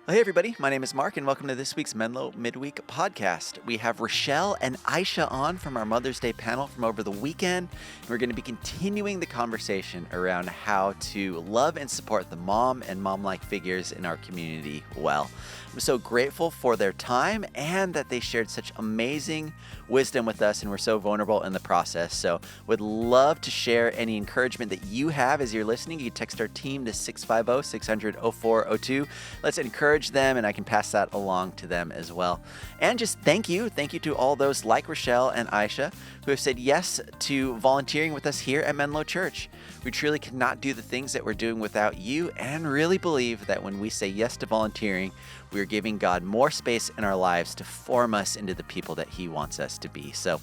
Hey everybody, my name is Mark and welcome to this week's Menlo Midweek podcast. We have Rachelle and Aisha on from our Mother's Day panel from over the weekend. We're going to be continuing the conversation around how to love and support the mom and mom-like figures in our community well. I'm so grateful for their time and that they shared such amazing wisdom with us and were so vulnerable in the process. So would love to share any encouragement that you have as you're listening. You can text our team to 650-600-0402. Let's encourage them and I can pass that along to them as well. And just thank you to all those like Rachelle and Aisha who have said yes to volunteering with us here at Menlo Church. We truly could not do the things that we're doing without you and really believe that when we say yes to volunteering, we are giving God more space in our lives to form us into the people that He wants us to be. So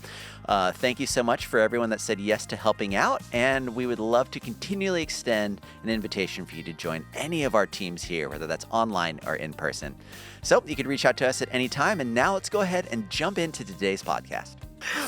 thank you so much for everyone that said yes to helping out, and we would love to continually extend an invitation for you to join any of our teams here, whether that's online or in person. So you can reach out to us at any time, and now let's go ahead and jump into today's podcast.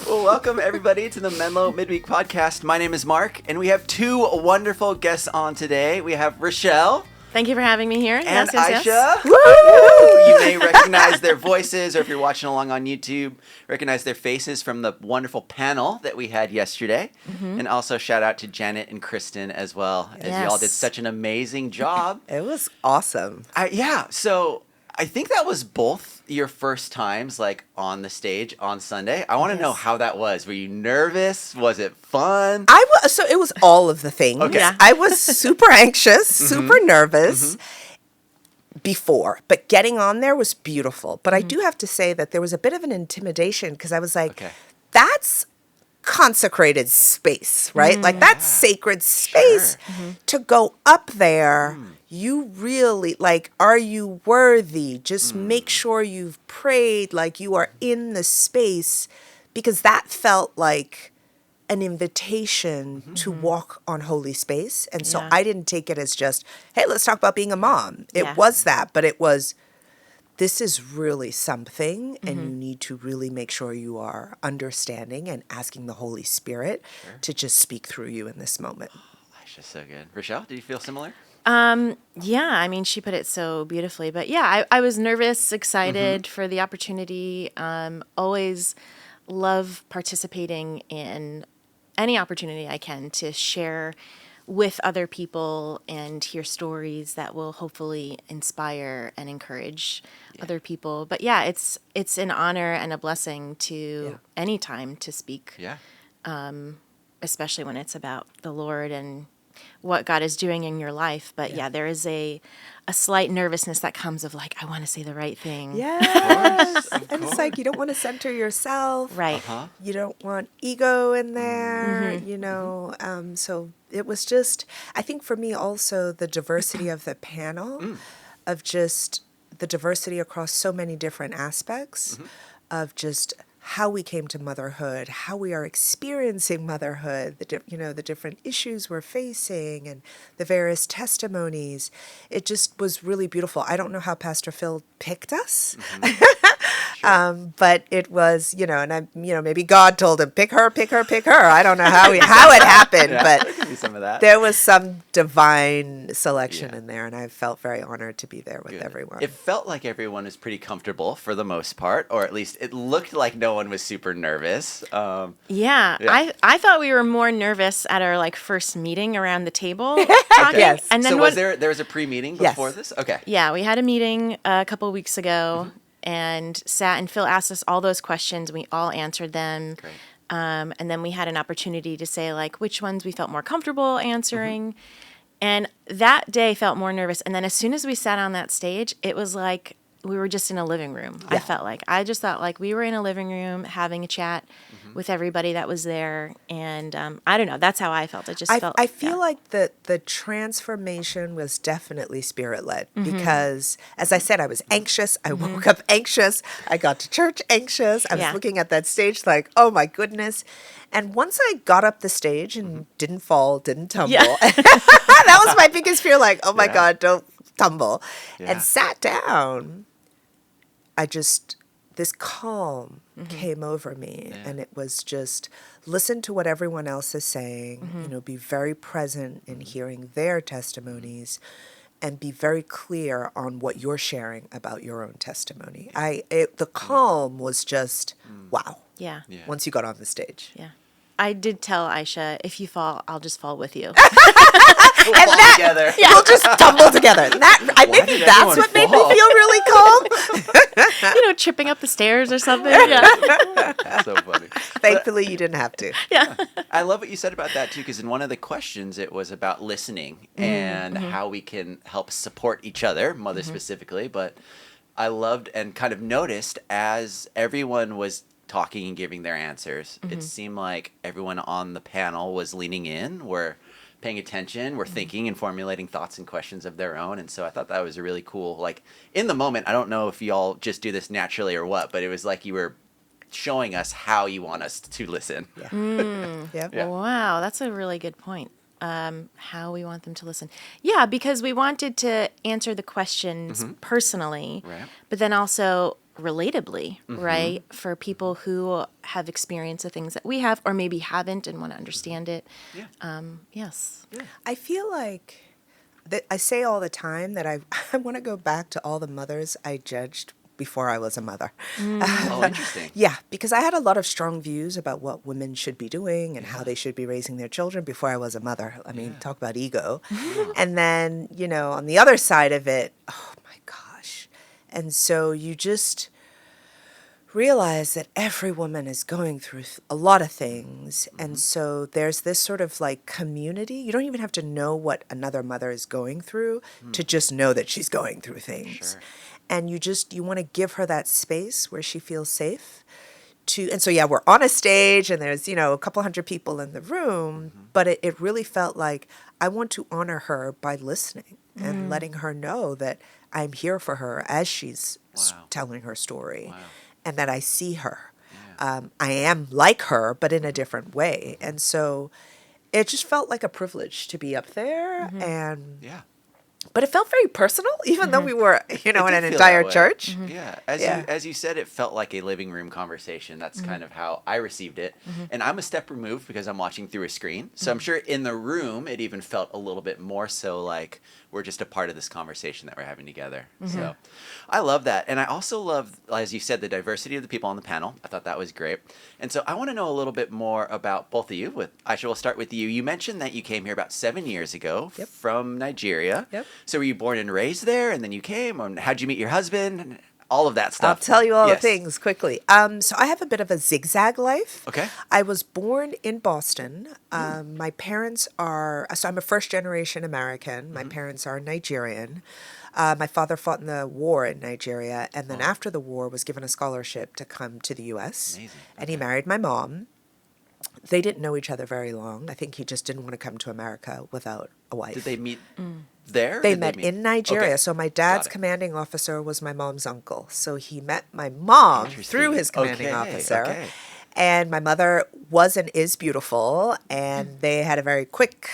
Well, welcome everybody to the Menlo Midweek podcast. My name is Mark, and we have two wonderful guests on today. We have Rachelle. Thank you for having me here. And yes. Aisha. Woo! You may recognize their voices, or if you're watching along on YouTube, recognize their faces from the wonderful panel that we had yesterday. Mm-hmm. And also shout out to Janet and Kristen as well, as you all did such an amazing job. It was awesome. So I think that was both your first times like on the stage on Sunday. I want to know how that was. Were you nervous? Was it fun? So it was all of the things. Okay. Yeah. I was super anxious, super nervous before, but getting on there was beautiful. But I do have to say that there was a bit of an intimidation because I was like, that's consecrated space, right? Like that's sacred space to go up there. You really, like, are you worthy? Just make sure you've prayed, like you are in the space, because that felt like an invitation to walk on holy space. And so I didn't take it as just, hey, let's talk about being a mom. It was that, but it was, this is really something, and you need to really make sure you are understanding and asking the Holy Spirit to just speak through you in this moment. Aisha's so good. Rachelle, did you feel similar? I mean, she put it so beautifully, but I was nervous, excited for the opportunity. Always love participating in any opportunity I can to share with other people and hear stories that will hopefully inspire and encourage other people. But it's an honor and a blessing to any time to speak, especially when it's about the Lord and what God is doing in your life. But there is a slight nervousness that comes of like, I want to say the right thing. Yes. And it's like, you don't want to center yourself. Right. You don't want ego in there, you know. So it was just, I think for me also, the diversity of the panel, of just the diversity across so many different aspects of just how we came to motherhood, how we are experiencing motherhood, the different issues we're facing and the various testimonies. It just was really beautiful. I don't know how Pastor Phil picked us, but it was, and maybe God told him, pick her. I don't know how it happened, but some of that. There was some divine selection in there, and I felt very honored to be there with everyone. It felt like everyone was pretty comfortable for the most part, or at least it looked like no one was super nervous. I thought we were more nervous at our first meeting around the table. Yes. And then there was a pre-meeting before this? Okay. Yeah, we had a meeting a couple of weeks ago and sat, and Phil asked us all those questions. We all answered them. Great. And then we had an opportunity to say which ones we felt more comfortable answering. And that day felt more nervous. And then as soon as we sat on that stage, it was like we were just in a living room. Yeah. I just felt like we were in a living room having a chat with everybody that was there. And I don't know, that's how I felt. I feel like the transformation was definitely spirit-led because, as I said, I was anxious. I woke up anxious. I got to church anxious. I was looking at that stage like, oh my goodness. And once I got up the stage and didn't fall, didn't tumble, that was my biggest fear, like, oh my God, don't tumble, and sat down. This calm came over me, and it was just listen to what everyone else is saying, be very present in hearing their testimonies, and be very clear on what you're sharing about your own testimony. The calm was just, wow. Yeah. Once you got on the stage. Yeah. I did tell Aisha, if you fall, I'll just fall with you. We'll fall together. We'll just tumble together. Maybe that's what made me feel really calm. Tripping up the stairs or something. Yeah. That's so funny. Thankfully, you didn't have to. Yeah. I love what you said about that, too, because in one of the questions, it was about listening and how we can help support each other, mothers specifically. But I loved and kind of noticed as everyone was talking and giving their answers, it seemed like everyone on the panel was leaning in, were paying attention, were thinking and formulating thoughts and questions of their own. And so I thought that was really cool. Like, in the moment, I don't know if y'all just do this naturally or what, but it was like you were showing us how you want us to listen. Yeah. Wow, that's a really good point. How we want them to listen. Yeah, because we wanted to answer the questions personally, Right. but then also relatably, right? For people who have experienced the things that we have or maybe haven't and want to understand it. Yeah. Yes. Yeah. I feel like I say all the time that I want to go back to all the mothers I judged before I was a mother. Oh, interesting. Yeah, because I had a lot of strong views about what women should be doing and how they should be raising their children before I was a mother. I mean, talk about ego. And then, on the other side of it, oh my gosh. And so you just realize that every woman is going through a lot of things. And so there's this sort of like community. You don't even have to know what another mother is going through to just know that she's going through things. Sure. And you want to give her that space where she feels safe and so, we're on a stage and there's, a couple hundred people in the room, but it really felt like I want to honor her by listening and letting her know that I'm here for her as she's telling her story and that I see her. Yeah. I am like her, but in a different way. And so it just felt like a privilege to be up there but it felt very personal, even though we were, in an entire church. Yeah. As you said, it felt like a living room conversation. That's kind of how I received it. And I'm a step removed because I'm watching through a screen. So I'm sure in the room, it even felt a little bit more so like we're just a part of this conversation that we're having together. So I love that. And I also love, as you said, the diversity of the people on the panel. I thought that was great. And so I want to know a little bit more about both of you. Aisha, we'll start with you. You mentioned that you came here about 7 years ago from Nigeria. Yep. So were you born and raised there, and then you came? Or how'd you meet your husband? All of that stuff. I'll tell you all the things quickly. So I have a bit of a zigzag life. Okay. I was born in Boston. My parents so I'm a first-generation American. My parents are Nigerian. My father fought in the war in Nigeria, and then after the war was given a scholarship to come to the U.S. Amazing. And he married my mom. They didn't know each other very long. I think he just didn't want to come to America without a wife. Did they meet there? They met in Nigeria. Okay. So my dad's commanding officer was my mom's uncle. So he met my mom through his commanding officer. Okay. And my mother was and is beautiful. And they had a very quick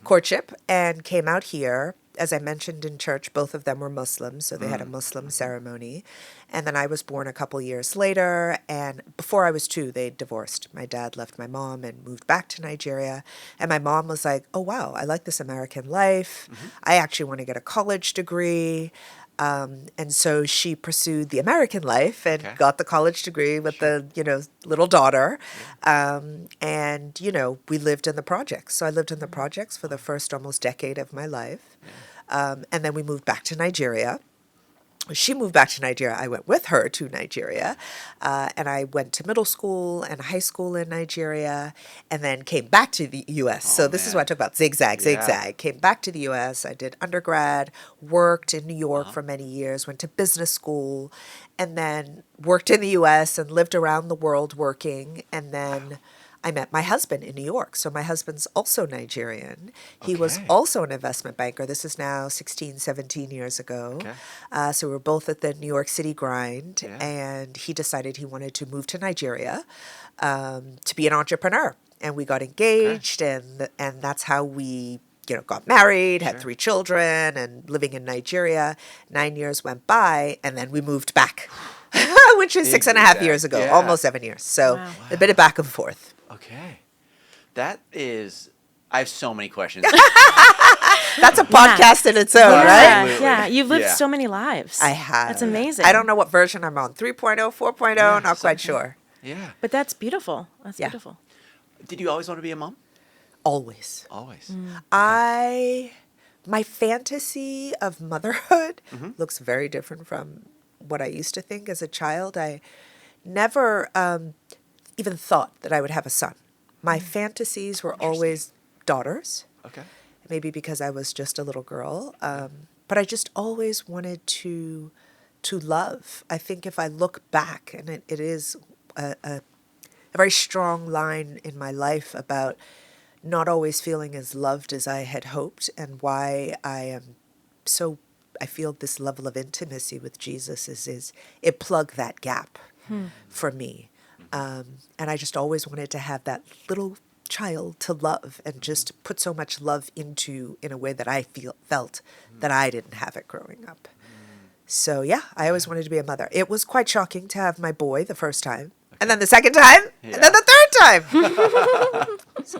courtship and came out here. As I mentioned in church, both of them were Muslims, so they had a Muslim ceremony. And then I was born a couple years later, and before I was 2, they divorced. My dad left my mom and moved back to Nigeria. And my mom was like, oh, wow, I like this American life. I actually want to get a college degree. And so she pursued the American life and got the college degree with the, little daughter. And, we lived in the projects. So I lived in the projects for the first almost decade of my life. And then we moved back to Nigeria. She moved back to Nigeria. I went with her to Nigeria. And I went to middle school and high school in Nigeria and then came back to the U.S. So this is what I talk about, zigzag. Came back to the U.S. I did undergrad, worked in New York for many years, went to business school, and then worked in the U.S. and lived around the world working. And then I met my husband in New York. So my husband's also Nigerian. He was also an investment banker. This is now 16, 17 years ago. So we were both at the New York City grind. And he decided he wanted to move to Nigeria to be an entrepreneur. And we got engaged. And that's how we got married, had 3 children, and living in Nigeria. 9 years went by, and then we moved back, which is 6.5 years ago, almost 7 years. So a bit of back and forth. Okay. I have so many questions. That's a podcast in its own, right? Absolutely. Yeah. You've lived Yeah. so many lives. I have. That's amazing. I don't know what version I'm on. 3.0, 4.0, Yeah, not quite something. sure. Yeah. But that's beautiful. That's Yeah. beautiful. Did you always want to be a mom? Always. Always. My fantasy of motherhood Mm-hmm. looks very different from what I used to think as a child. I never even thought that I would have a son. My fantasies were always daughters, Okay. maybe because I was just a little girl. But I just always wanted to love. I think if I look back, and it is a very strong line in my life about not always feeling as loved as I had hoped, and why I feel this level of intimacy with Jesus is it plugged that gap for me. And I just always wanted to have that little child to love and just put so much love into in a way that I felt that I didn't have it growing up. So yeah, I always wanted to be a mother. It was quite shocking to have my boy the first time, and then the second time, and then the third time. So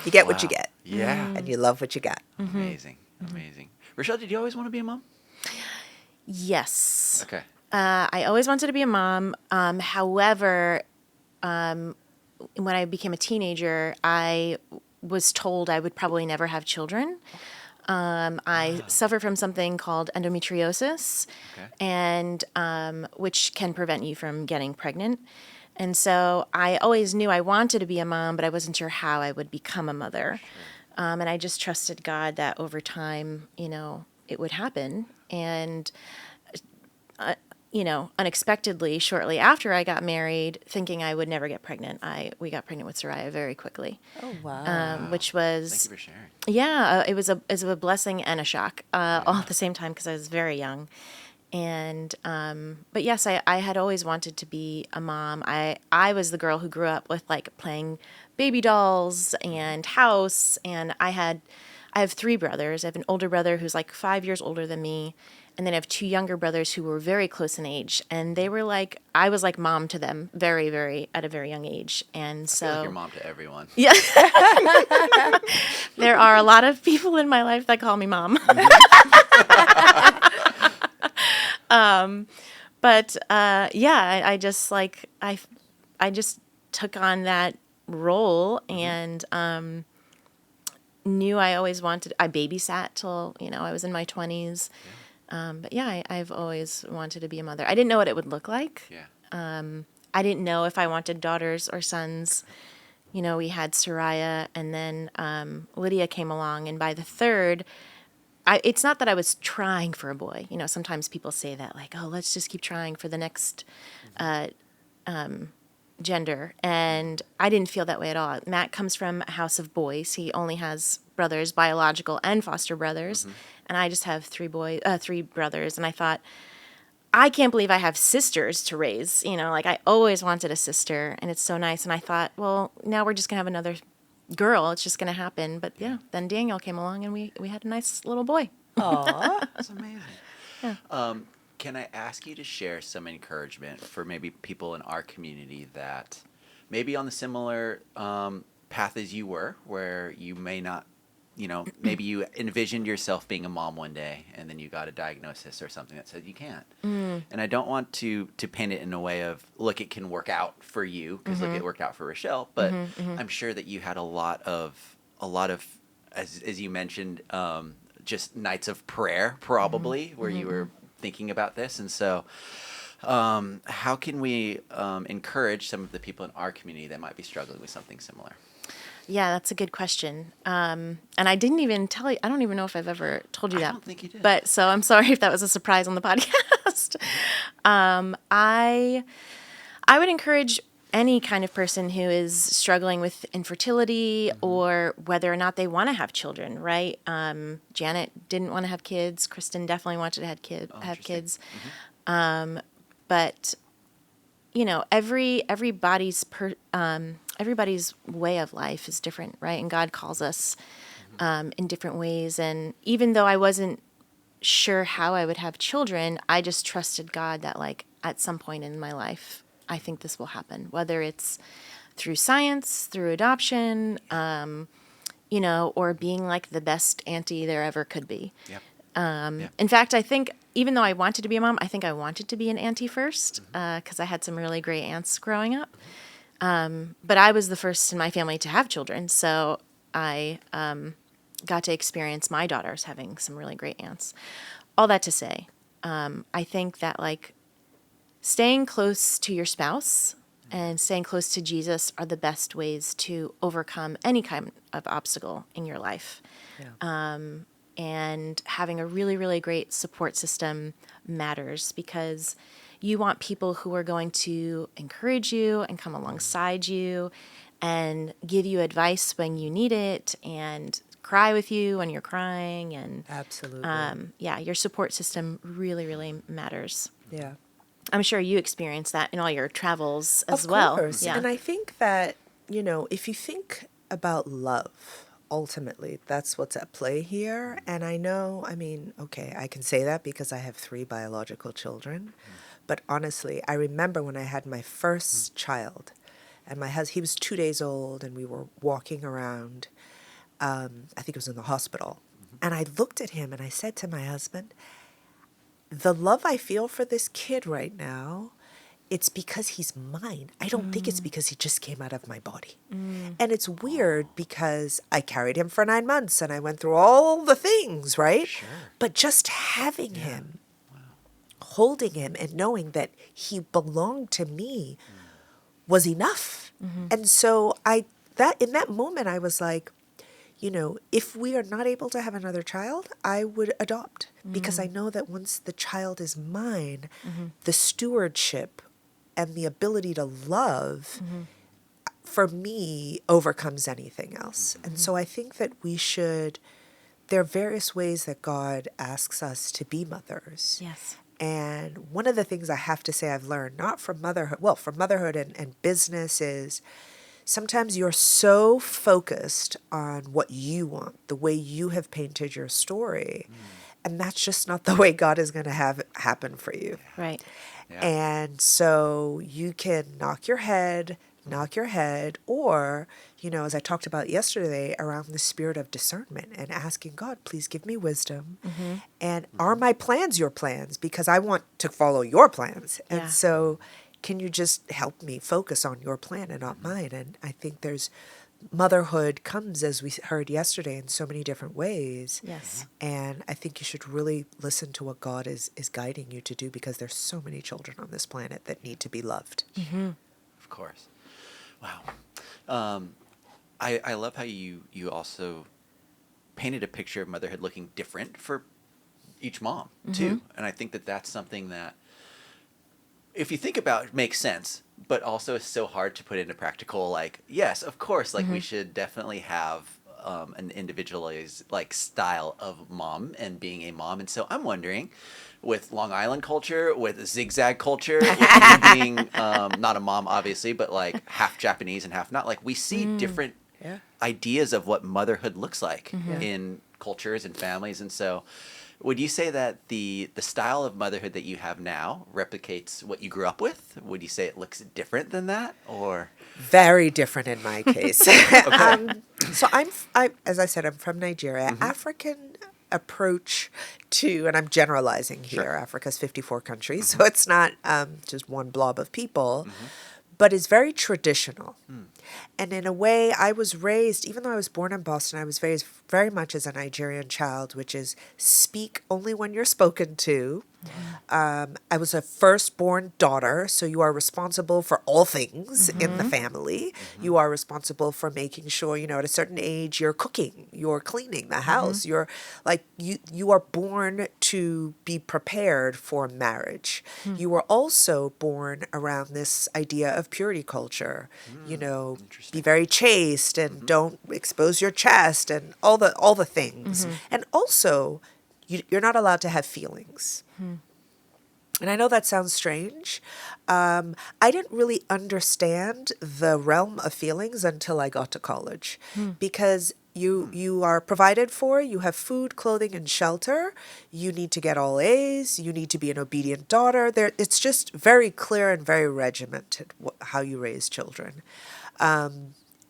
you get what you get, Yeah. and you love what you got. Amazing. Amazing. Rachelle, did you always want to be a mom? Yes. Okay. I always wanted to be a mom. However, when I became a teenager, I was told I would probably never have children. I suffer from something called endometriosis, and which can prevent you from getting pregnant. And so I always knew I wanted to be a mom, but I wasn't sure how I would become a mother. And I just trusted God that over time, it would happen. And unexpectedly, shortly after I got married, thinking I would never get pregnant, we got pregnant with Soraya very quickly. Oh wow! Which was, Thank you for sharing. yeah, it was a blessing and a shock all at the same time because I was very young. And but yes, I had always wanted to be a mom. I was the girl who grew up with like playing baby dolls and house, and I have 3 brothers. I have an older brother who's like 5 years older than me. And then I have 2 younger brothers who were very close in age, and they were like, I was like mom to them very, very, at a very young age. And so I feel like you're mom to everyone. yeah, there are a lot of people in my life that call me mom. But yeah, I just like, I just took on that role and knew I always wanted, I babysat till, I was in my 20s. But yeah, I've always wanted to be a mother. I didn't know what it would look like. Yeah. I didn't know if I wanted daughters or sons. We had Soraya, and then Lydia came along, and by the third, it's not that I was trying for a boy. Sometimes people say that, like, oh, let's just keep trying for the next gender. And I didn't feel that way at all. Matt comes from a house of boys. He only has brothers, biological and foster brothers. And I just have 3 brothers. And I thought, I can't believe I have sisters to raise. Like I always wanted a sister, and it's so nice. And I thought, well, now we're just going to have another girl. It's just going to happen. But yeah, then Daniel came along, and we had a nice little boy. Aw. That's amazing. Yeah. Can I ask you to share some encouragement for maybe people in our community that maybe on the similar path as you were, where you may not, maybe you envisioned yourself being a mom one day and then you got a diagnosis or something that said you can't. And I don't want to paint it in a way of, look, it can work out for you, because look, it worked out for Rachelle, but I'm sure that you had a lot of, as you mentioned, just nights of prayer, probably, where you were thinking about this. And so how can we encourage some of the people in our community that might be struggling with something similar? Yeah, that's a good question. And I didn't even tell you. I don't even know if I've ever told you that. I don't think you did. But so I'm sorry if that was a surprise on the podcast. I would encourage any kind of person who is struggling with infertility or whether or not they want to have children, right? Janet didn't want to have kids. Kristen definitely wanted to have kids. But everybody's everybody's way of life is different, right? And God calls us in different ways. And even though I wasn't sure how I would have children, I just trusted God that, like, at some point in my life, I think this will happen. Whether it's through science, through adoption, or being like the best auntie there ever could be. Yep. In fact, I think even though I wanted to be a mom, I think I wanted to be an auntie first because I had some really great aunts growing up. But I was the first in my family to have children, so I got to experience my daughters having some really great aunts. All that to say, I think that like staying close to your spouse and staying close to Jesus are the best ways to overcome any kind of obstacle in your life. Yeah. And having a really, really great support system matters because you want people who are going to encourage you and come alongside you and give you advice when you need it and cry with you when you're crying. And Absolutely. Your support system really, really matters. Yeah. I'm sure you experience that in all your travels as Of well. course. Yeah. And I think that, if you think about love, ultimately, that's what's at play here. And I know, okay, I can say that because I have 3 biological children. But honestly, I remember when I had my first child, and my husband, he was 2 days old, and we were walking around, I think it was in the hospital. And I looked at him and I said to my husband, the love I feel for this kid right now, it's because he's mine. I don't think it's because he just came out of my body. And it's weird because I carried him for 9 months and I went through all the things, right? Sure. But just having him, holding him and knowing that he belonged to me was enough. And so in that moment I was like, if we are not able to have another child, I would adopt because I know that once the child is mine, the stewardship and the ability to love for me overcomes anything else. And so I think that there are various ways that God asks us to be mothers. Yes. And one of the things I have to say I've learned, not from motherhood, well, from motherhood and business is, sometimes you're so focused on what you want, the way you have painted your story, and that's just not the way God is going to have it happen for you. Right. Yeah. And so you can knock your head, or, as I talked about yesterday, around the spirit of discernment and asking God, please give me wisdom. And are my plans your plans? Because I want to follow your plans. Yeah. And so can you just help me focus on your plan and not mine? And I think motherhood comes, as we heard yesterday, in so many different ways. Yes. And I think you should really listen to what God is guiding you to do because there's so many children on this planet that need to be loved. Of course. Wow. I love how you also painted a picture of motherhood looking different for each mom, too. And I think that that's something that, if you think about it, makes sense, but also is so hard to put into practical, like, yes, of course, like we should definitely have an individualized like style of mom and being a mom. And so I'm wondering, with Long Island culture, with zigzag culture, with you being not a mom, obviously, but like half Japanese and half not, like we see different ideas of what motherhood looks like in cultures and families. And so would you say that the style of motherhood that you have now replicates what you grew up with? Would you say it looks different than that, or? Very different in my case. So as I said, I'm from Nigeria. African approach to, and I'm generalizing here, Africa's 54 countries, so it's not just one blob of people, but is very traditional. And in a way, I was raised, even though I was born in Boston, I was raised very much as a Nigerian child, which is speak only when you're spoken to. I was a firstborn daughter, so you are responsible for all things in the family. You are responsible for making sure, at a certain age, you're cooking, you're cleaning the house. You're like, you are born to be prepared for marriage. You were also born around this idea of purity culture, be very chaste and don't expose your chest and all the things. And also, you're not allowed to have feelings. And I know that sounds strange. I didn't really understand the realm of feelings until I got to college, because you are provided for, you have food, clothing, and shelter. You need to get all A's. You need to be an obedient daughter. It's just very clear and very regimented how you raise children.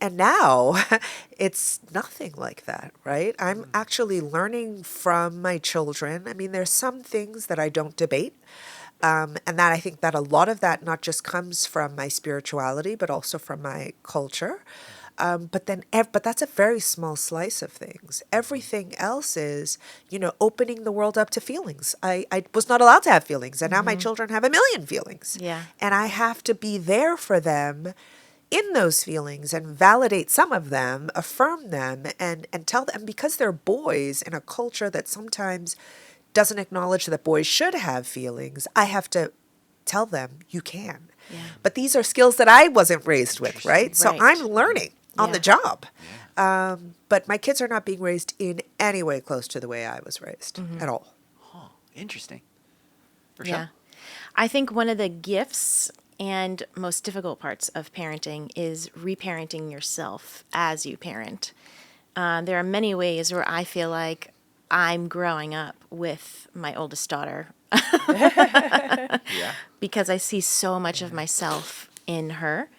And now it's nothing like that, right? I'm actually learning from my children. I mean, there's some things that I don't debate. And that I think that a lot of that not just comes from my spirituality, but also from my culture. But that's a very small slice of things. Everything else is, opening the world up to feelings. I was not allowed to have feelings, and now my children have a million feelings. Yeah. And I have to be there for them in those feelings and validate some of them, affirm them, and tell them, because they're boys in a culture that sometimes doesn't acknowledge that boys should have feelings, I have to tell them you can. Yeah. But these are skills that I wasn't raised with, right? So Right. I'm learning on the Yeah. job. But my kids are not being raised in any way close to the way I was raised at all. Oh, interesting. Rachelle? Yeah. I think one of the gifts and most difficult parts of parenting is reparenting yourself as you parent. There are many ways where I feel like I'm growing up with my oldest daughter Yeah. because I see so much of myself in her.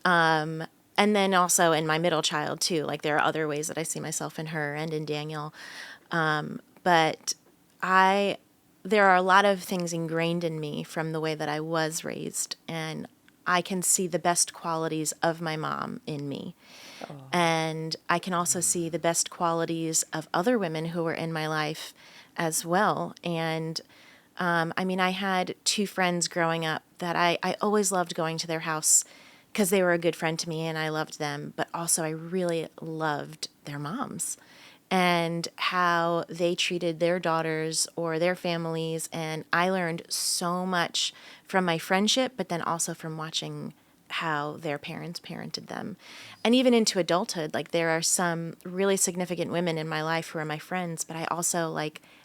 And then also in my middle child too. Like there are other ways that I see myself in her and in Daniel. But there are a lot of things ingrained in me from the way that I was raised, and I can see the best qualities of my mom in me. And I can also see the best qualities of other women who were in my life as well. And I had two friends growing up that I always loved going to their house because they were a good friend to me and I loved them. But also I really loved their moms and how they treated their daughters or their families. And I learned so much from my friendship, but then also from watching how their parents parented them. And even into adulthood, like there are some really significant women in my life who are my friends, but I also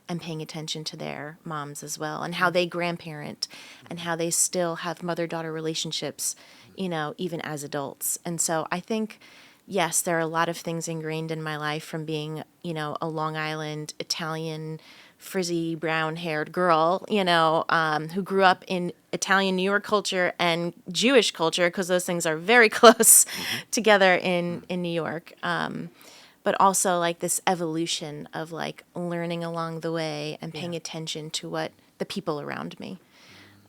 am paying attention to their moms as well and how they grandparent and how they still have mother-daughter relationships, even as adults. And so I think, yes, there are a lot of things ingrained in my life from being, a Long Island Italian frizzy brown-haired girl, who grew up in Italian New York culture and Jewish culture, because those things are very close together in New York. But also this evolution of learning along the way and paying attention to what the people around me.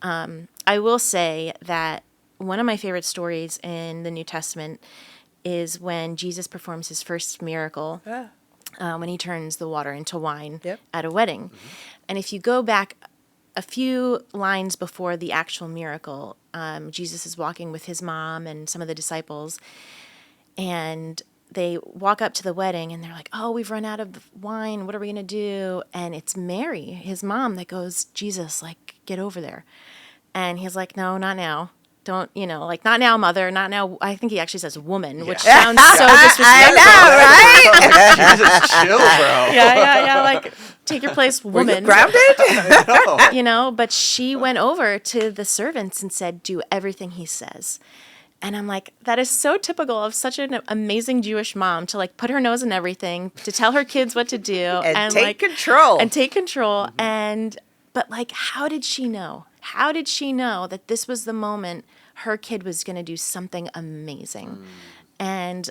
I will say that one of my favorite stories in the New Testament is when Jesus performs his first miracle. When he turns the water into wine at a wedding. And if you go back a few lines before the actual miracle, Jesus is walking with his mom and some of the disciples, and they walk up to the wedding and they're like, oh, we've run out of wine. What are we going to do? And it's Mary, his mom, that goes, Jesus, get over there. And he's like, no, not now. Don't, not now, mother, not now. I think he actually says woman, which sounds so disrespectful. I know, right? Jesus, chill, bro. Yeah. Take your place, woman. Were you grounded? But she went over to the servants and said, do everything he says. And I'm like, that is so typical of such an amazing Jewish mom to put her nose in everything, to tell her kids what to do. And take control. And take control. But how did she know? How did she know that this was the moment her kid was going to do something amazing? And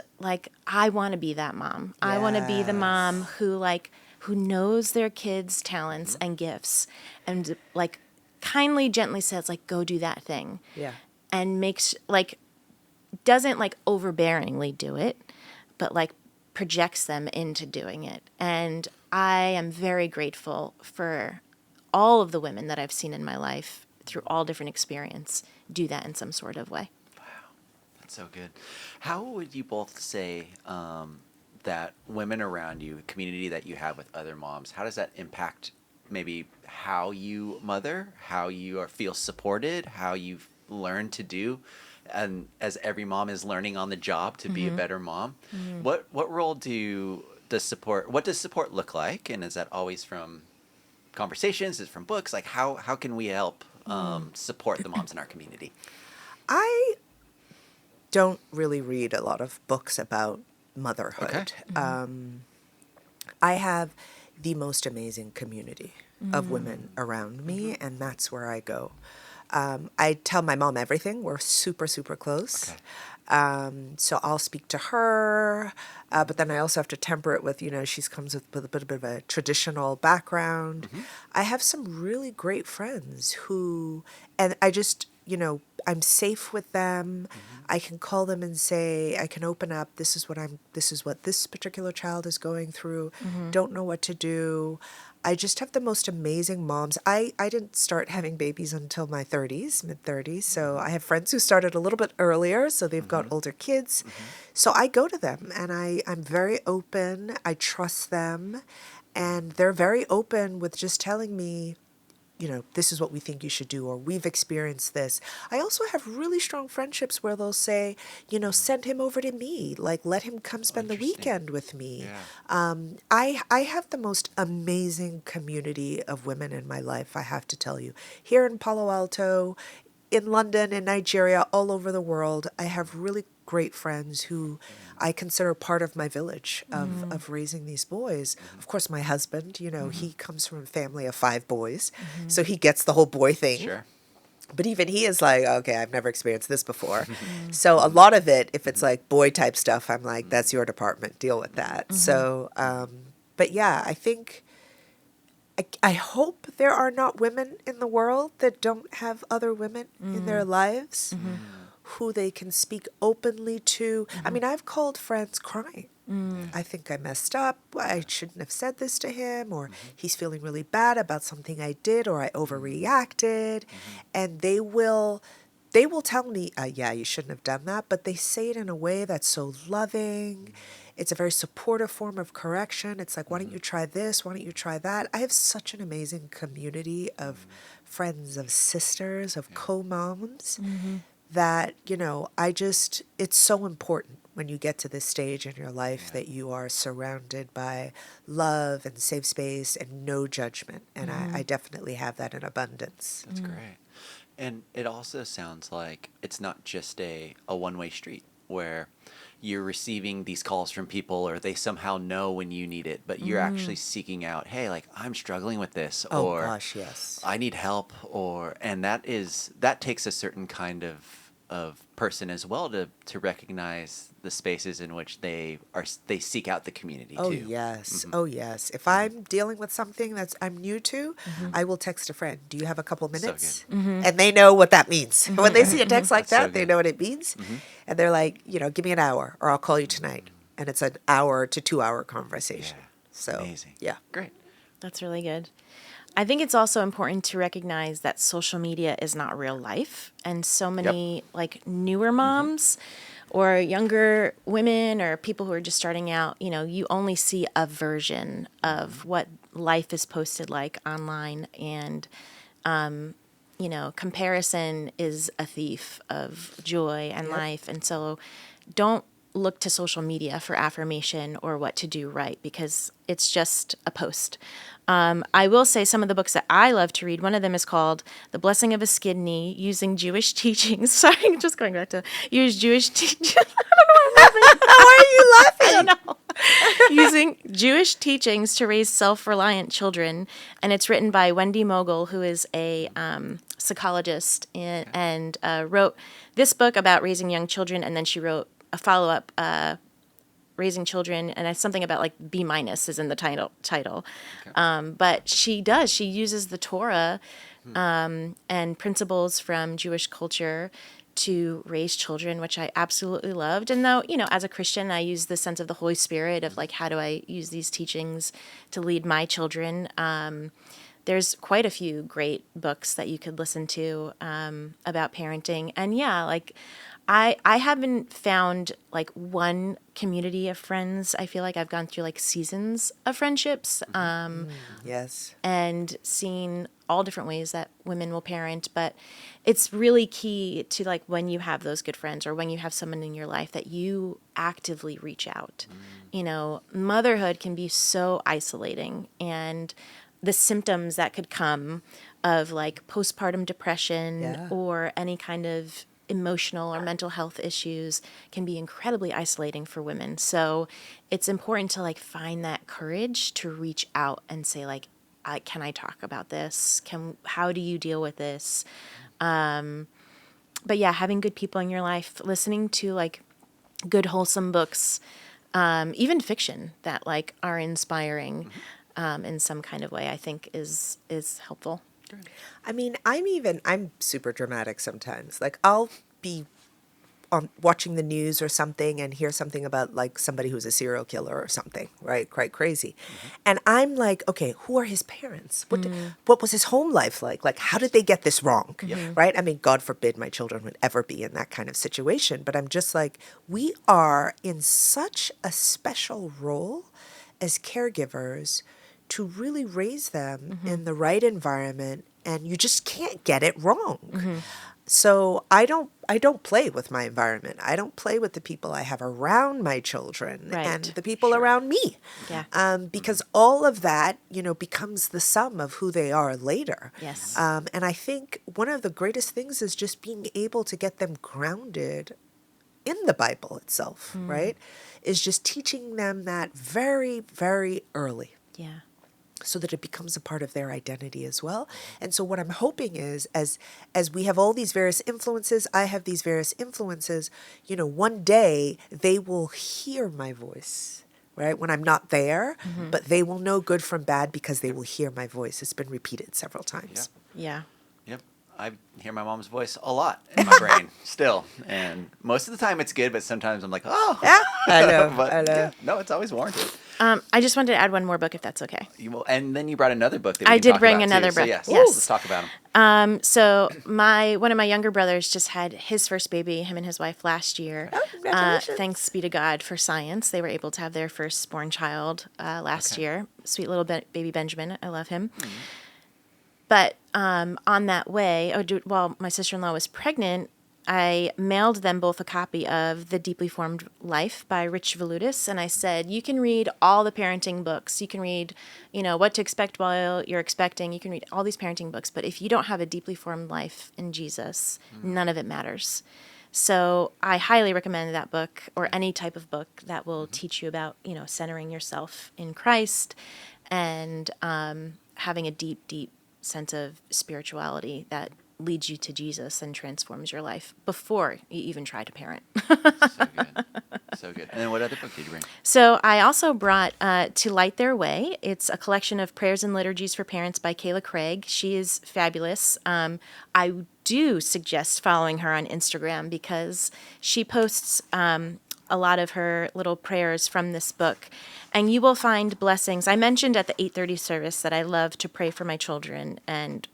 I want to be that mom. I want to be the mom who knows their kids' talents and gifts and kindly, gently says go do that thing. Yeah. And makes doesn't overbearingly do it, but projects them into doing it. And I am very grateful for all of the women that I've seen in my life through all different experience do that in some sort of way. Wow, that's so good. How would you both say that women around you, community that you have with other moms, how does that impact maybe how you mother, how you feel supported, how you've learned to do, and as every mom is learning on the job to be a better mom? What role does support look like, and is that always from conversations, is it from books? How can we help support the moms in our community? I don't really read a lot of books about motherhood. Okay. I have the most amazing community of women around me, and that's where I go. I tell my mom everything. We're super, super close. So I'll speak to her, but then I also have to temper it with, she comes with a bit of a traditional background. I have some really great friends and I just, I'm safe with them. I can call them and say, I can open up. This is what this particular child is going through. Don't know what to do. I just have the most amazing moms. I didn't start having babies until my 30s, mid 30s. So I have friends who started a little bit earlier. So they've got older kids. So I go to them and I'm very open. I trust them. And they're very open with just telling me, this is what we think you should do, or we've experienced this. I also have really strong friendships where they'll say, send him over to me, like let him come spend the weekend with me. I have the most amazing community of women in my life, I have to tell you. Here in Palo Alto, in London, in Nigeria, all over the world, I have really great friends who I consider part of my village of raising these boys. Of course, my husband, he comes from a family of 5 boys, so he gets the whole boy thing. Sure. But even he is like, okay, I've never experienced this before. So a lot of it, if it's like boy type stuff, I'm like, that's your department, deal with that. So, but yeah, I think, I hope there are not women in the world that don't have other women in their lives who they can speak openly to. I mean, I've called friends crying. I think I messed up. I shouldn't have said this to him, or he's feeling really bad about something I did, or I overreacted. And they will tell me, yeah, you shouldn't have done that, but they say it in a way that's so loving. It's a very supportive form of correction. It's like, why don't you try this? Why don't you try that? I have such an amazing community of friends, of sisters, of co-moms that, it's so important when you get to this stage in your life that you are surrounded by love and safe space and no judgment. And I definitely have that in abundance. That's great. And it also sounds like it's not just a one-way street where you're receiving these calls from people or they somehow know when you need it, but you're actually seeking out, hey, like I'm struggling with this, or gosh, yes. I need help, and that takes a certain kind of person as well to recognize the spaces in which they seek out the community Oh, too. yes. Oh, yes. If I'm dealing with something I'm new to, I will text a friend. Do you have a couple minutes? good. And they know what that means. When they see a text like That's so that, they good. know what it means. And they're like, give me an hour or I'll call you tonight. And it's an hour to 2 hour conversation. Yeah. So, Amazing. yeah. Great. That's really good. I think it's also important to recognize that social media is not real life. And so many like newer moms or younger women or people who are just starting out, you only see a version of what life is posted like online. And, comparison is a thief of joy and life. And so don't look to social media for affirmation or what to do right, because it's just a post. I will say some of the books that I love to read, one of them is called The Blessing of a Skid Knee, Using Jewish Teachings. Sorry, just going back to use Jewish teachings. Why are you laughing? I don't know. Using Jewish Teachings to Raise Self-Reliant Children. And it's written by Wendy Mogul, who is a psychologist and wrote this book about raising young children. And then she wrote a follow-up, Raising Children, and it's something about like B- is in the title. Okay. But she uses the Torah and principles from Jewish culture to raise children, which I absolutely loved. And though, as a Christian, I use the sense of the Holy Spirit of like, how do I use these teachings to lead my children? There's quite a few great books that you could listen to about parenting. And yeah, like I haven't found like one community of friends. I feel like I've gone through like seasons of friendships. Yes. And seen all different ways that women will parent, but it's really key to like when you have those good friends or when you have someone in your life that you actively reach out. Motherhood can be so isolating, and the symptoms that could come of like postpartum depression or any kind of emotional or mental health issues can be incredibly isolating for women. So it's important to like find that courage to reach out and say like, can I talk about this? How do you deal with this? But yeah, having good people in your life, listening to like good wholesome books, even fiction that like are inspiring in some kind of way, I think is helpful. I mean, I'm super dramatic sometimes. Like I'll be watching the news or something and hear something about like somebody who's a serial killer or something, right? Quite crazy. And I'm like, okay, who are his parents? What was his home life like? Like, how did they get this wrong? Right? I mean, God forbid my children would ever be in that kind of situation. But I'm just like, we are in such a special role as caregivers to really raise them in the right environment, and you just can't get it wrong. So I don't play with my environment. I don't play with the people I have around my children Right. and the people around me. Yeah. Because all of that, becomes the sum of who they are later. Yes. And I think one of the greatest things is just being able to get them grounded in the Bible itself, right? Is just teaching them that very, very early, Yeah. so that it becomes a part of their identity as well. And so what I'm hoping is, as we have all these various influences, I have these various influences, one day they will hear my voice, right? When I'm not there, but they will know good from bad because they will hear my voice. It's been repeated several times. Yeah. Yep. I hear my mom's voice a lot in my brain still. And most of the time it's good, but sometimes I'm like, oh. Yeah, I know. But I know. yeah, no, it's always warranted. I just wanted to add one more book, if that's okay. And then you brought another book that we I can did talk bring about another too. So book, yes, yes. let's talk about them. So one of my younger brothers just had his first baby, him and his wife, last year. Oh, congratulations. Thanks be to God for science. They were able to have their firstborn child last year. Sweet little baby Benjamin. I love him. But on that way, while my sister-in-law was pregnant, I mailed them both a copy of The Deeply Formed Life by Rich Veludis, and I said, you can read all the parenting books. You can read, What to Expect While You're Expecting. You can read all these parenting books, but if you don't have a deeply formed life in Jesus, none of it matters. So I highly recommend that book, or any type of book that will teach you about, centering yourself in Christ and having a deep, deep sense of spirituality that leads you to Jesus and transforms your life before you even try to parent. So good. So good. And then what other book did you bring? So I also brought To Light Their Way. It's a collection of prayers and liturgies for parents by Kayla Craig. She is fabulous. I do suggest following her on Instagram because she posts a lot of her little prayers from this book. And you will find blessings. I mentioned at the 8:30 service that I love to pray for my children and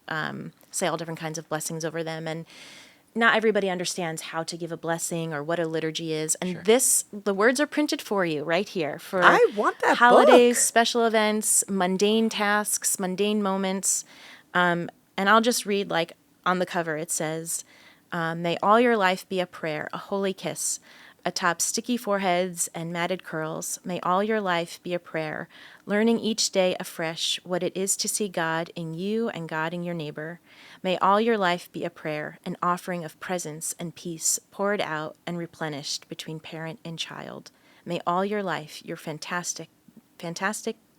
say all different kinds of blessings over them. And not everybody understands how to give a blessing or what a liturgy is. And the words are printed for you right here for I want that holidays, book. special events, mundane tasks, mundane moments. And I'll just read, like on the cover, it says, may all your life be a prayer, a holy kiss, atop sticky foreheads and matted curls. May all your life be a prayer, learning each day afresh what it is to see God in you and God in your neighbor. May all your life be a prayer, an offering of presence and peace poured out and replenished between parent and child. May all your life, your fantastic,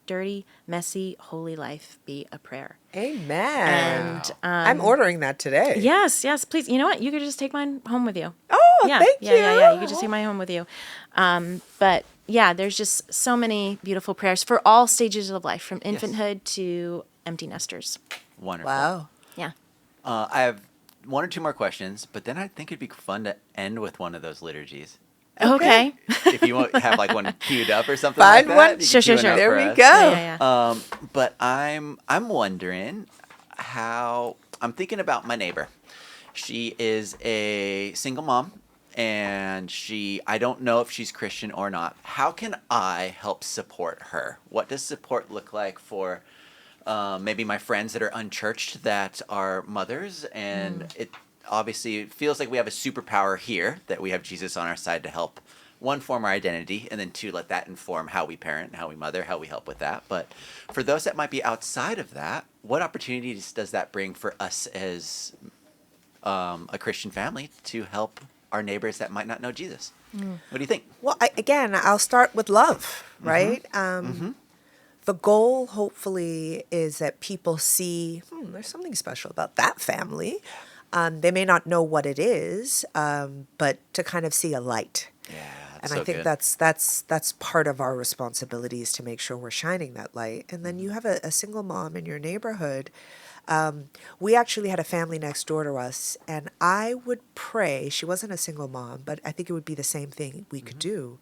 dirty, messy, holy life be a prayer. Amen. And I'm ordering that today. yes, please. You know what? You could just take mine home with you. Oh, thank you. Yeah. You could just take mine home with you. But yeah, there's just so many beautiful prayers for all stages of life, from infanthood to empty nesters. Wonderful. Wow. Yeah. I have one or two more questions, but then I think it'd be fun to end with one of those liturgies. Okay. If you want have like one queued up or something Find like that. one. you can Sure. queue one up There for we us. go. Yeah. But I'm wondering how I'm thinking about my neighbor. She is a single mom, and I don't know if she's Christian or not. How can I help support her? What does support look like for maybe my friends that are unchurched that are mothers? And it obviously feels like we have a superpower here, that we have Jesus on our side to help, one, form our identity, and then two, let that inform how we parent, how we mother, how we help with that. But for those that might be outside of that, what opportunities does that bring for us as a Christian family to help our neighbors that might not know Jesus? What do you think? Well, I'll start with love, right? The goal, hopefully, is that people see, there's something special about that family. They may not know what it is, but to kind of see a light. Yeah, And so I think good. that's part of our responsibility is to make sure we're shining that light. And then you have a single mom in your neighborhood. We actually had a family next door to us, and I would pray. She wasn't a single mom, but I think it would be the same thing we could do.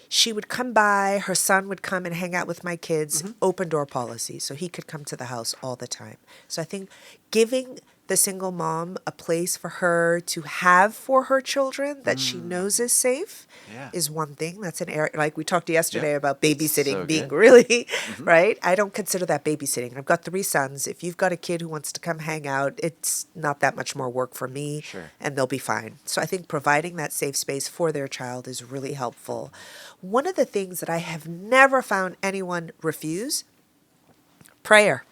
She would come by, her son would come and hang out with my kids, open door policy, so he could come to the house all the time. So I think giving the single mom a place for her to have for her children that she knows is safe Yeah. is one thing. That's an area, like we talked yesterday about babysitting So being good. really, right? I don't consider that babysitting. I've got 3 sons. If you've got a kid who wants to come hang out, it's not that much more work for me, Sure. and they'll be fine. So I think providing that safe space for their child is really helpful. One of the things that I have never found anyone refuse, prayer.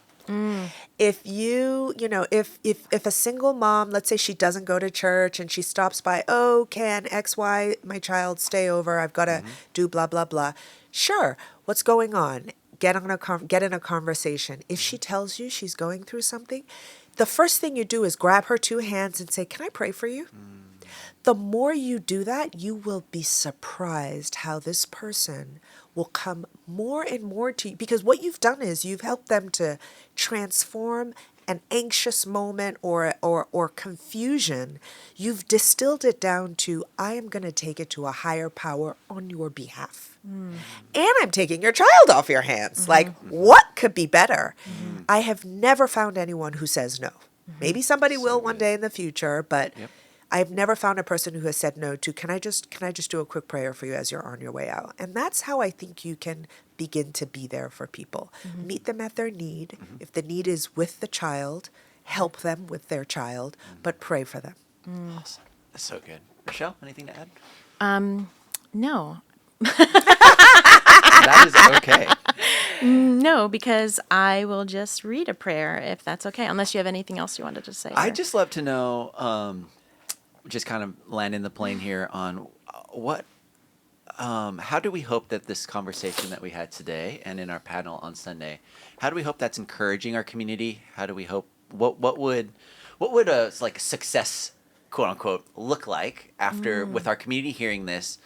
If if a single mom, let's say she doesn't go to church and she stops by, oh, can XY, my child, stay over? I've got to do blah, blah, blah. Sure. What's going on? Get in a conversation. If she tells you she's going through something, the first thing you do is grab her 2 hands and say, can I pray for you? The more you do that, you will be surprised how this person will come more and more to you. Because what you've done is you've helped them to transform an anxious moment or confusion. You've distilled it down to, I am going to take it to a higher power on your behalf. And I'm taking your child off your hands. Like, what could be better? I have never found anyone who says no. Maybe somebody will one day in the future, but I've never found a person who has said no to, can I just do a quick prayer for you as you're on your way out? And that's how I think you can begin to be there for people. Meet them at their need. If the need is with the child, help them with their child, but pray for them. Awesome. That's so good. Rachelle, anything to add? No. That is okay. No, because I will just read a prayer if that's okay, unless you have anything else you wanted to say. I'd just love to know, just kind of landing the plane here on how do we hope that this conversation that we had today and in our panel on Sunday, how do we hope that's encouraging our community? How do we hope, what would a like success, quote unquote, look like after with our community hearing this?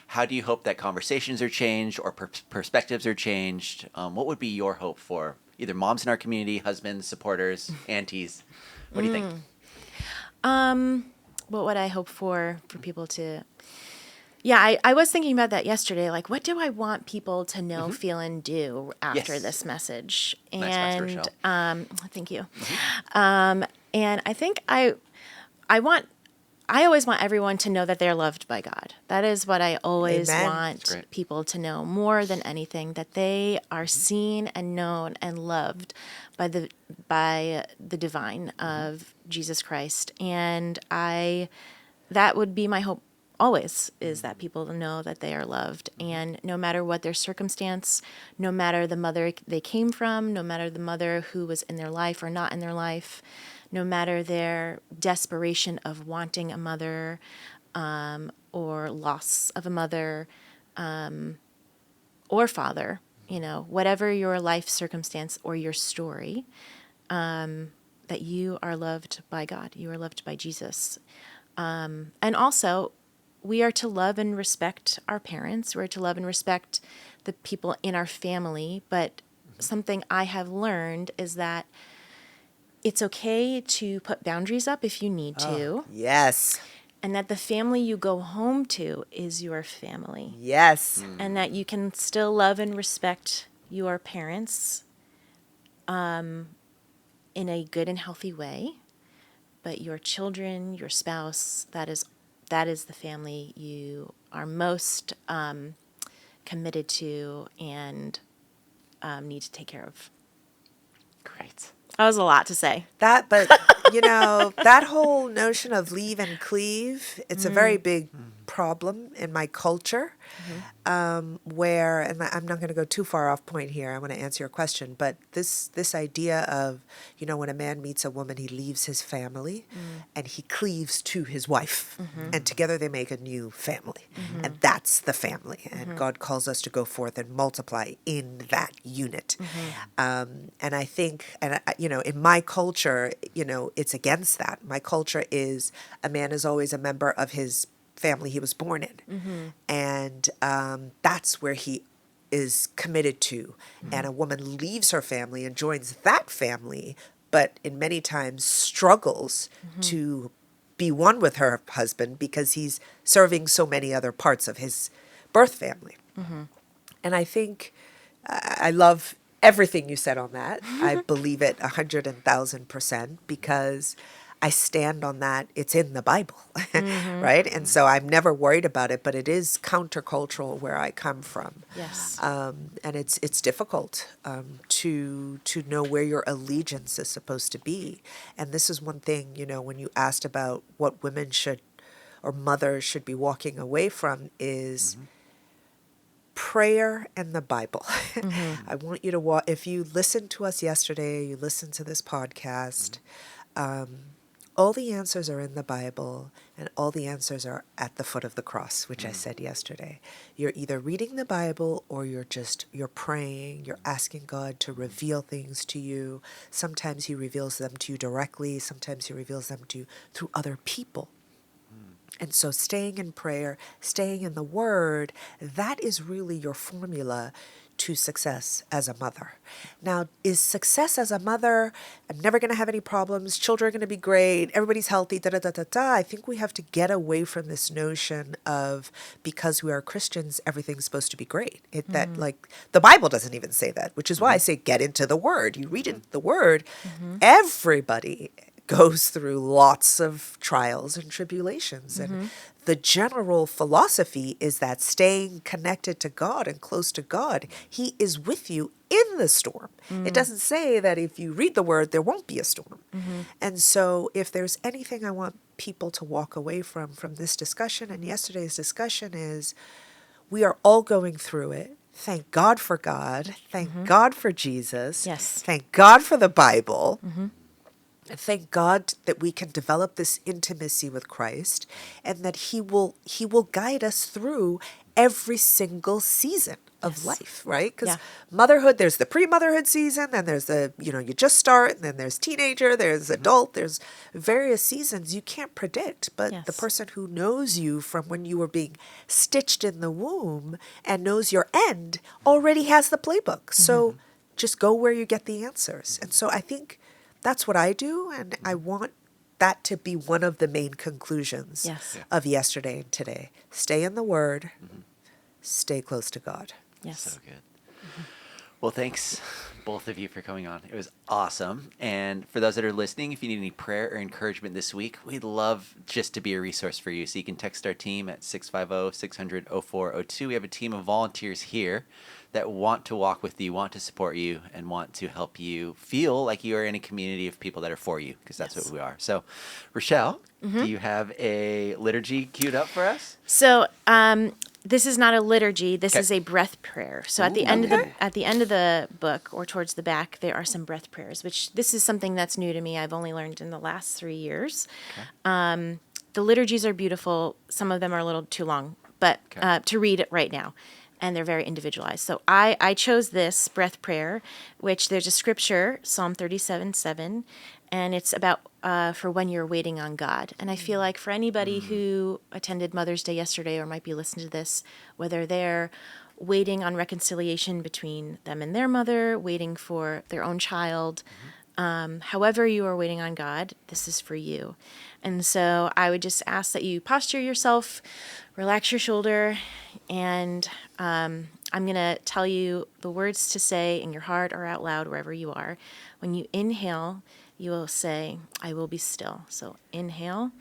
How do you hope that conversations are changed or perspectives are changed? What would be your hope for either moms in our community, husbands, supporters, aunties? What do you think? What would I hope for people to... Yeah, I was thinking about that yesterday. Like, what do I want people to know, feel, and do after Yes. this message? Nice, Pastor Rachelle. Thank you. And I think I always want everyone to know that they're loved by God. That is what I always Amen. want people to know more than anything, that they are seen and known and loved by the divine of Jesus Christ. And that would be my hope always, is that people know that they are loved. And no matter what their circumstance, no matter the mother they came from, no matter the mother who was in their life or not in their life, no matter their desperation of wanting a mother or loss of a mother or father, whatever your life circumstance or your story, that you are loved by God. You are loved by Jesus. And also, we are to love and respect our parents. We're to love and respect the people in our family. But something I have learned is that it's okay to put boundaries up if you need to. Yes. And that the family you go home to is your family. Yes. And that you can still love and respect your parents in a good and healthy way. But your children, your spouse, that is the family you are most committed to and need to take care of. Great. That was a lot to say. That whole notion of leave and cleave, it's a very big problem in my culture, where, and I'm not going to go too far off point here, I want to answer your question, but this idea of, when a man meets a woman, he leaves his family and he cleaves to his wife, and together they make a new family, and that's the family, and God calls us to go forth and multiply in that unit. And I think, in my culture, it's against that. My culture is a man is always a member of his family he was born in. And that's where he is committed to. And a woman leaves her family and joins that family, but in many times struggles to be one with her husband because he's serving so many other parts of his birth family. And I think I love everything you said on that. I believe it 100,000% because I stand on that. It's in the Bible, right? And so I'm never worried about it, but it is countercultural where I come from. Yes. And it's difficult to know where your allegiance is supposed to be. And this is one thing, you know, when you asked about what women should or mothers should be walking away from is prayer and the Bible. I want you to if you listened to us yesterday, you listened to this podcast, all the answers are in the Bible, and all the answers are at the foot of the cross, which I said yesterday. You're either reading the Bible or you're praying, you're asking God to reveal things to you. Sometimes he reveals them to you directly, sometimes he reveals them to you through other people. And so staying in prayer, staying in the Word, that is really your formula to success as a mother. Now, is success as a mother, I'm never going to have any problems, children are going to be great, everybody's healthy, da-da-da-da-da. I think we have to get away from this notion of because we are Christians, everything's supposed to be great. That, like, the Bible doesn't even say that, which is why I say get into the Word. You read into the Word, everybody goes through lots of trials and tribulations. And the general philosophy is that staying connected to God and close to God, he is with you in the storm. It doesn't say that if you read the Word, there won't be a storm. And so if there's anything I want people to walk away from this discussion and yesterday's discussion is we are all going through it. Thank God for God. Thank God for Jesus. Yes. Thank God for the Bible. And thank God that we can develop this intimacy with Christ and that he will guide us through every single season of life, right? Because motherhood, there's the pre-motherhood season, then there's the, you just start, and then there's teenager, there's adult, there's various seasons you can't predict. But the person who knows you from when you were being stitched in the womb and knows your end already has the playbook. So just go where you get the answers. And so I think that's what I do, and I want that to be one of the main conclusions of yesterday and today. Stay in the Word, stay close to God. Yes. So good. Well, thanks, both of you, for coming on. It was awesome. And for those that are listening, if you need any prayer or encouragement this week, we'd love just to be a resource for you. So you can text our team at 650-600-0402. We have a team of volunteers here that want to walk with you, want to support you, and want to help you feel like you are in a community of people that are for you, because that's what we are. So, Rachelle, do you have a liturgy queued up for us? So, this is not a liturgy. This is a breath prayer. So at the end of the book, or towards the back, there are some breath prayers. Which this is something that's new to me. I've only learned in the last 3 years. The liturgies are beautiful. Some of them are a little too long, but to read it right now, and they're very individualized. So I chose this breath prayer, which there's a scripture, Psalm 37:7, and it's about for when you're waiting on God. And I feel like for anybody who attended Mother's Day yesterday or might be listening to this, whether they're waiting on reconciliation between them and their mother, waiting for their own child, however you are waiting on God, this is for you. And so I would just ask that you posture yourself, relax your shoulder, and I'm going to tell you the words to say in your heart or out loud, wherever you are. When you inhale, you will say, I will be still. So inhale,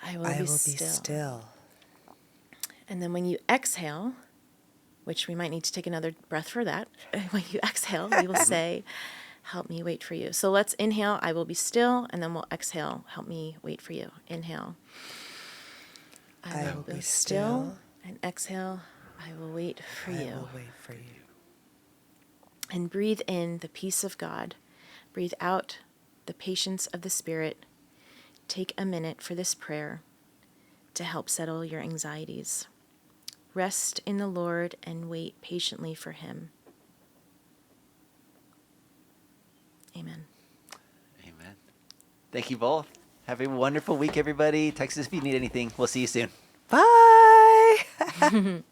I will be still. And then when you exhale, which we might need to take another breath for that, when you exhale, you will say, help me wait for you. So let's inhale, I will be still, and then we'll exhale, help me wait for you. Inhale, I will be still, and exhale, I will wait for you. I will wait for you. And breathe in the peace of God. Breathe out the patience of the Spirit. Take a minute for this prayer to help settle your anxieties. Rest in the Lord and wait patiently for Him. Amen. Amen. Thank you both. Have a wonderful week, everybody. Text us if you need anything. We'll see you soon. Bye.